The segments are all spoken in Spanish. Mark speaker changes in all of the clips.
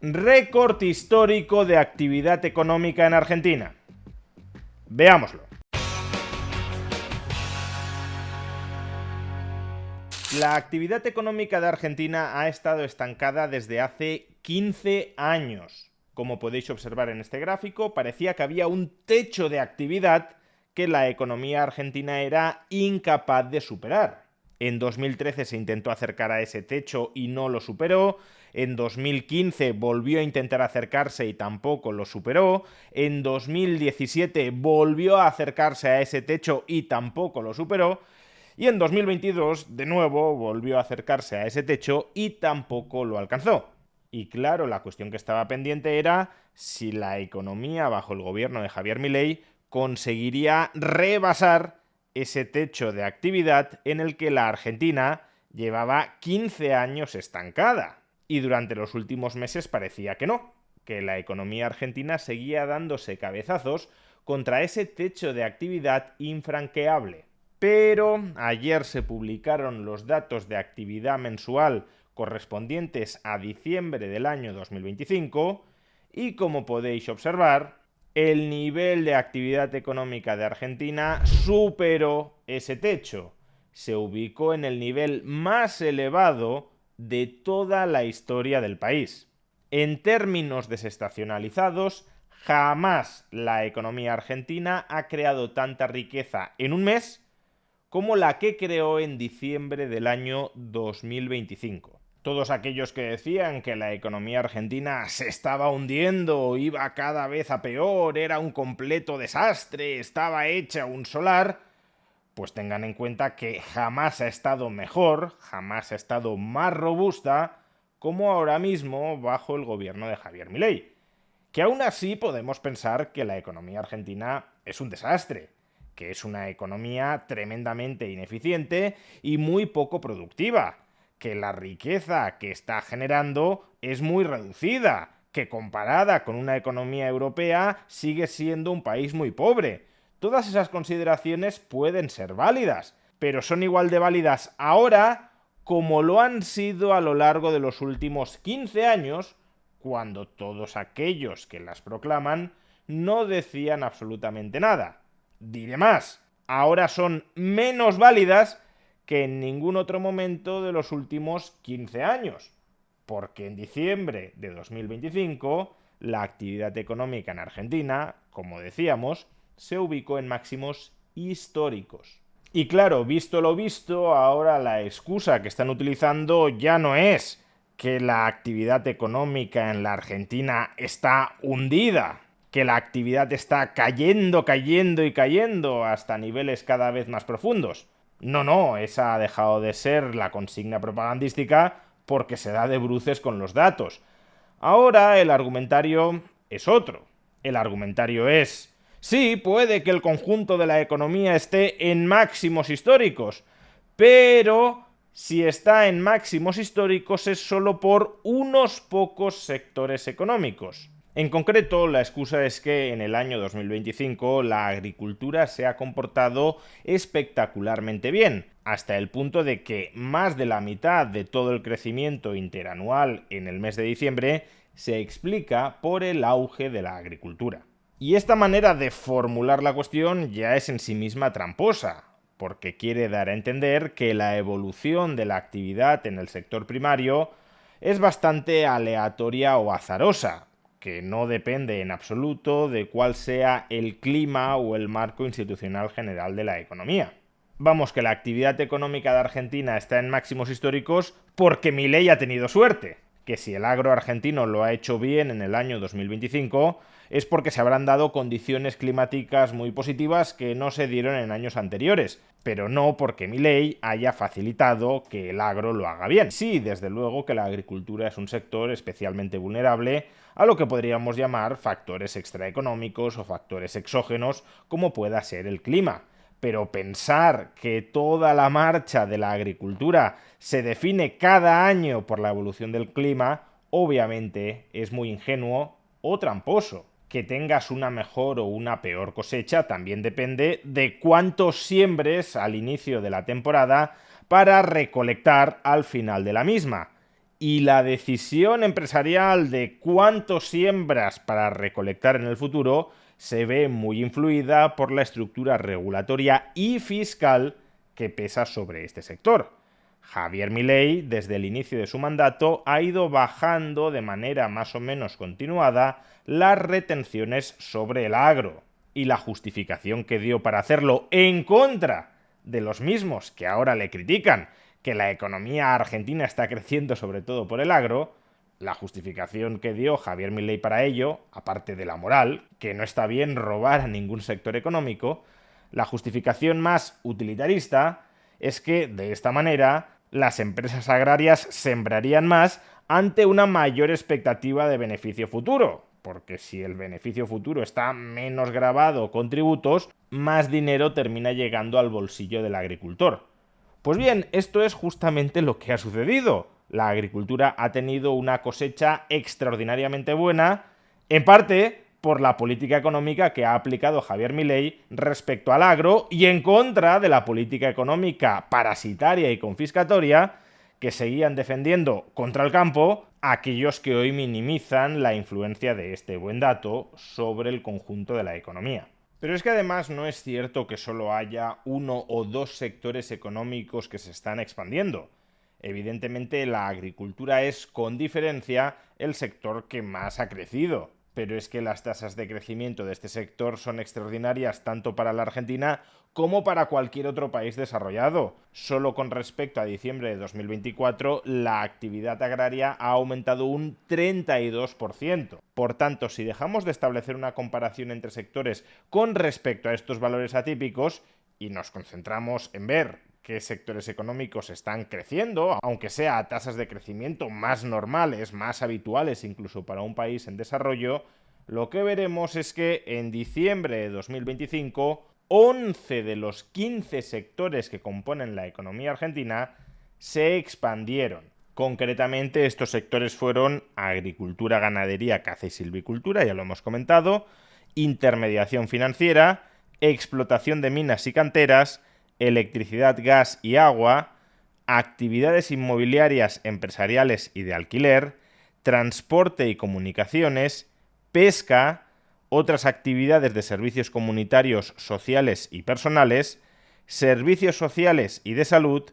Speaker 1: Récord histórico de actividad económica en Argentina. Veámoslo. La actividad económica de Argentina ha estado estancada desde hace 15 años. Como podéis observar en este gráfico, parecía que había un techo de actividad que la economía argentina era incapaz de superar. En 2013 se intentó acercar a ese techo y no lo superó. En 2015 volvió a intentar acercarse y tampoco lo superó. En 2017 volvió a acercarse a ese techo y tampoco lo superó. Y en 2022, de nuevo, volvió a acercarse a ese techo y tampoco lo alcanzó. Y claro, la cuestión que estaba pendiente era si la economía bajo el gobierno de Javier Milei conseguiría rebasar ese techo de actividad en el que la Argentina llevaba 15 años estancada. Y durante los últimos meses parecía que no, que la economía argentina seguía dándose cabezazos contra ese techo de actividad infranqueable. Pero ayer se publicaron los datos de actividad mensual correspondientes a diciembre del año 2025 y, como podéis observar, el nivel de actividad económica de Argentina superó ese techo. Se ubicó en el nivel más elevado de toda la historia del país. En términos desestacionalizados, jamás la economía argentina ha creado tanta riqueza en un mes como la que creó en diciembre del año 2025. Todos aquellos que decían que la economía argentina se estaba hundiendo, iba cada vez a peor, era un completo desastre, estaba hecha un solar, pues tengan en cuenta que jamás ha estado mejor, jamás ha estado más robusta como ahora mismo bajo el gobierno de Javier Milei. Que aún así podemos pensar que la economía argentina es un desastre, que es una economía tremendamente ineficiente y muy poco productiva, que la riqueza que está generando es muy reducida, que comparada con una economía europea sigue siendo un país muy pobre. Todas esas consideraciones pueden ser válidas, pero son igual de válidas ahora como lo han sido a lo largo de los últimos 15 años, cuando todos aquellos que las proclaman no decían absolutamente nada. Diré más, ahora son menos válidas que en ningún otro momento de los últimos 15 años, porque en diciembre de 2025 la actividad económica en Argentina, como decíamos, se ubicó en máximos históricos. Y claro, visto lo visto, ahora la excusa que están utilizando ya no es que la actividad económica en la Argentina está hundida, que la actividad está cayendo hasta niveles cada vez más profundos. No, esa ha dejado de ser la consigna propagandística porque se da de bruces con los datos. Ahora el argumentario es otro. El argumentario es: sí, puede que el conjunto de la economía esté en máximos históricos, pero si está en máximos históricos es solo por unos pocos sectores económicos. En concreto, la excusa es que en el año 2025 la agricultura se ha comportado espectacularmente bien, hasta el punto de que más de la mitad de todo el crecimiento interanual en el mes de diciembre se explica por el auge de la agricultura. Y esta manera de formular la cuestión ya es en sí misma tramposa, porque quiere dar a entender que la evolución de la actividad en el sector primario es bastante aleatoria o azarosa, que no depende en absoluto de cuál sea el clima o el marco institucional general de la economía. Vamos, que la actividad económica de Argentina está en máximos históricos porque Milei ha tenido suerte, que si el agro argentino lo ha hecho bien en el año 2025 es porque se habrán dado condiciones climáticas muy positivas que no se dieron en años anteriores, pero no porque Milei haya facilitado que el agro lo haga bien. Sí, desde luego que la agricultura es un sector especialmente vulnerable a lo que podríamos llamar factores extraeconómicos o factores exógenos, como pueda ser el clima. Pero pensar que toda la marcha de la agricultura se define cada año por la evolución del clima, obviamente es muy ingenuo o tramposo. Que tengas una mejor o una peor cosecha también depende de cuánto siembres al inicio de la temporada para recolectar al final de la misma. Y la decisión empresarial de cuánto siembras para recolectar en el futuro se ve muy influida por la estructura regulatoria y fiscal que pesa sobre este sector. Javier Milei, desde el inicio de su mandato, ha ido bajando de manera más o menos continuada las retenciones sobre el agro. Y la justificación que dio para hacerlo en contra de los mismos que ahora le critican, que la economía argentina está creciendo sobre todo por el agro, la justificación que dio Javier Milei para ello, aparte de la moral, que no está bien robar a ningún sector económico, la justificación más utilitarista es que, de esta manera, las empresas agrarias sembrarían más ante una mayor expectativa de beneficio futuro, porque si el beneficio futuro está menos gravado con tributos, más dinero termina llegando al bolsillo del agricultor. Pues bien, esto es justamente lo que ha sucedido. La agricultura ha tenido una cosecha extraordinariamente buena, en parte por la política económica que ha aplicado Javier Milei respecto al agro y en contra de la política económica parasitaria y confiscatoria que seguían defendiendo contra el campo aquellos que hoy minimizan la influencia de este buen dato sobre el conjunto de la economía. Pero es que además no es cierto que solo haya uno o dos sectores económicos que se están expandiendo. Evidentemente la agricultura es, con diferencia, el sector que más ha crecido. Pero es que las tasas de crecimiento de este sector son extraordinarias tanto para la Argentina como para cualquier otro país desarrollado. Solo con respecto a diciembre de 2024, la actividad agraria ha aumentado un 32%. Por tanto, si dejamos de establecer una comparación entre sectores con respecto a estos valores atípicos y nos concentramos en ver qué sectores económicos están creciendo, aunque sea a tasas de crecimiento más normales, más habituales incluso para un país en desarrollo, lo que veremos es que en diciembre de 2025, 11 de los 15 sectores que componen la economía argentina se expandieron. Concretamente, estos sectores fueron agricultura, ganadería, caza y silvicultura, ya lo hemos comentado, intermediación financiera, explotación de minas y canteras, electricidad, gas y agua, actividades inmobiliarias, empresariales y de alquiler, transporte y comunicaciones, pesca, otras actividades de servicios comunitarios, sociales y personales, servicios sociales y de salud,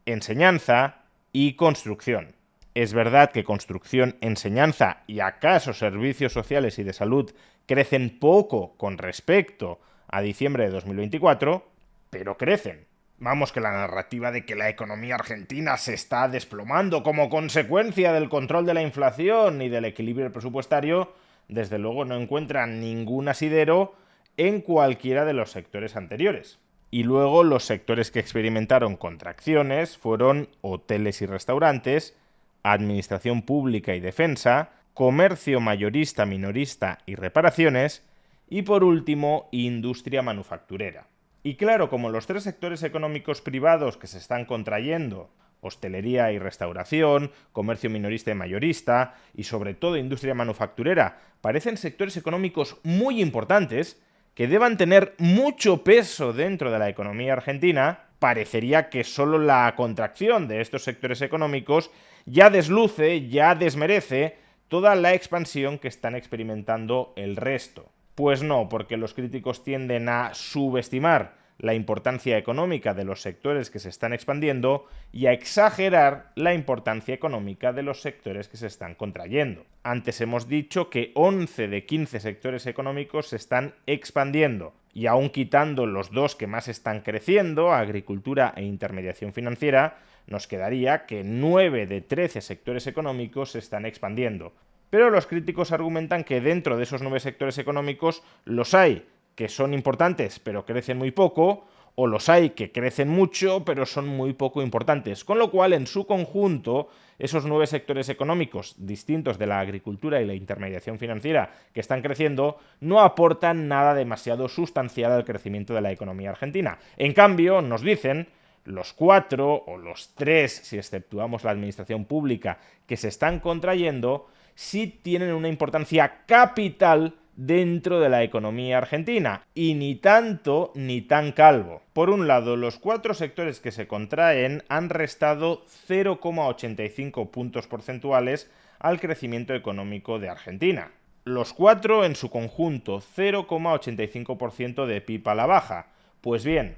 Speaker 1: enseñanza y construcción. Es verdad que construcción, enseñanza y acaso servicios sociales y de salud crecen poco con respecto a diciembre de 2024, pero crecen. Vamos, que la narrativa de que la economía argentina se está desplomando como consecuencia del control de la inflación y del equilibrio presupuestario, desde luego no encuentra ningún asidero en cualquiera de los sectores anteriores. Y luego los sectores que experimentaron contracciones fueron hoteles y restaurantes, administración pública y defensa, comercio mayorista, minorista y reparaciones, y por último, industria manufacturera. Y claro, como los tres sectores económicos privados que se están contrayendo, hostelería y restauración, comercio minorista y mayorista, y sobre todo industria manufacturera, parecen sectores económicos muy importantes, que deban tener mucho peso dentro de la economía argentina, parecería que solo la contracción de estos sectores económicos ya desluce, ya desmerece toda la expansión que están experimentando el resto. Pues no, porque los críticos tienden a subestimar la importancia económica de los sectores que se están expandiendo y a exagerar la importancia económica de los sectores que se están contrayendo. Antes hemos dicho que 11 de 15 sectores económicos se están expandiendo y aún quitando los dos que más están creciendo, agricultura e intermediación financiera, nos quedaría que 9 de 13 sectores económicos se están expandiendo. Pero los críticos argumentan que dentro de esos 9 sectores económicos los hay que son importantes pero crecen muy poco, o los hay que crecen mucho pero son muy poco importantes. Con lo cual, en su conjunto, esos 9 sectores económicos distintos de la agricultura y la intermediación financiera que están creciendo no aportan nada demasiado sustancial al crecimiento de la economía argentina. En cambio, nos dicen los 4 o los 3, si exceptuamos la administración pública, que se están contrayendo, sí tienen una importancia capital dentro de la economía argentina, y ni tanto ni tan calvo. Por un lado, los 4 sectores que se contraen han restado 0,85 puntos porcentuales al crecimiento económico de Argentina. Los 4 en su conjunto, 0,85% de PIB a la baja. Pues bien,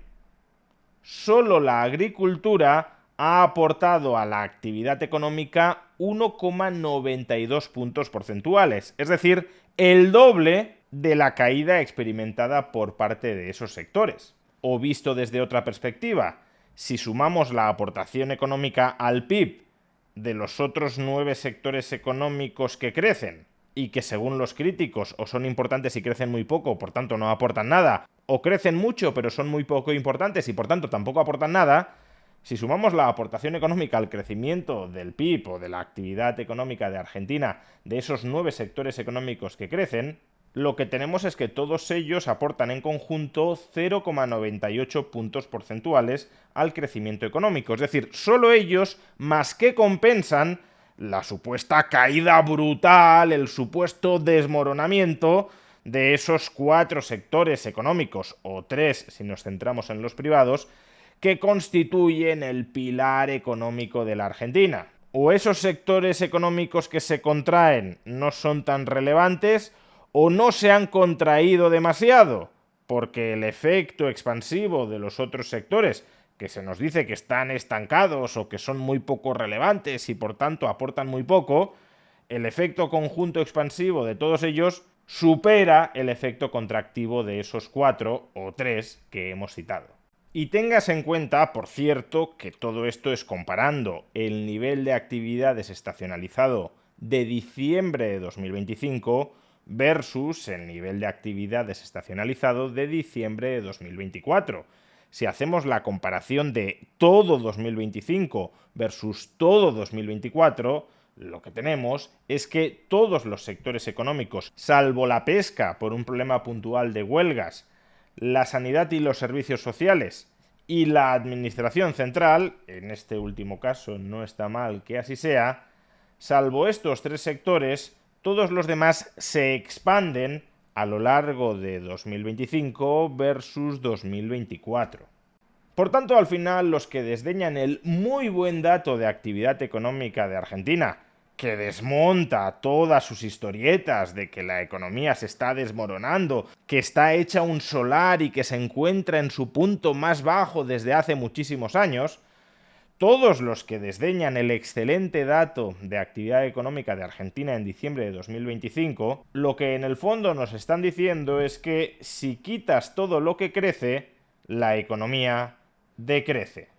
Speaker 1: solo la agricultura ha aportado a la actividad económica 1,92 puntos porcentuales, es decir, el doble de la caída experimentada por parte de esos sectores. O visto desde otra perspectiva, si sumamos la aportación económica al PIB de los otros 9 sectores económicos que crecen, y que según los críticos o son importantes y crecen muy poco, por tanto no aportan nada, o crecen mucho pero son muy poco importantes y por tanto tampoco aportan nada, si sumamos la aportación económica al crecimiento del PIB o de la actividad económica de Argentina de esos 9 sectores económicos que crecen, lo que tenemos es que todos ellos aportan en conjunto 0,98 puntos porcentuales al crecimiento económico. Es decir, solo ellos más que compensan la supuesta caída brutal, el supuesto desmoronamiento de esos 4 sectores económicos, o 3 si nos centramos en los privados, que constituyen el pilar económico de la Argentina. O esos sectores económicos que se contraen no son tan relevantes, o no se han contraído demasiado, porque el efecto expansivo de los otros sectores, que se nos dice que están estancados o que son muy poco relevantes y por tanto aportan muy poco, el efecto conjunto expansivo de todos ellos supera el efecto contractivo de esos 4 o 3 que hemos citado. Y tengas en cuenta, por cierto, que todo esto es comparando el nivel de actividad desestacionalizado de diciembre de 2025 versus el nivel de actividad desestacionalizado de diciembre de 2024. Si hacemos la comparación de todo 2025 versus todo 2024, lo que tenemos es que todos los sectores económicos, salvo la pesca por un problema puntual de huelgas, la sanidad y los servicios sociales y la administración central, en este último caso no está mal que así sea, salvo estos 3 sectores, todos los demás se expanden a lo largo de 2025 versus 2024. Por tanto, al final, los que desdeñan el muy buen dato de actividad económica de Argentina, que desmonta todas sus historietas de que la economía se está desmoronando, que está hecha un solar y que se encuentra en su punto más bajo desde hace muchísimos años, todos los que desdeñan el excelente dato de actividad económica de Argentina en diciembre de 2025, lo que en el fondo nos están diciendo es que si quitas todo lo que crece, la economía decrece.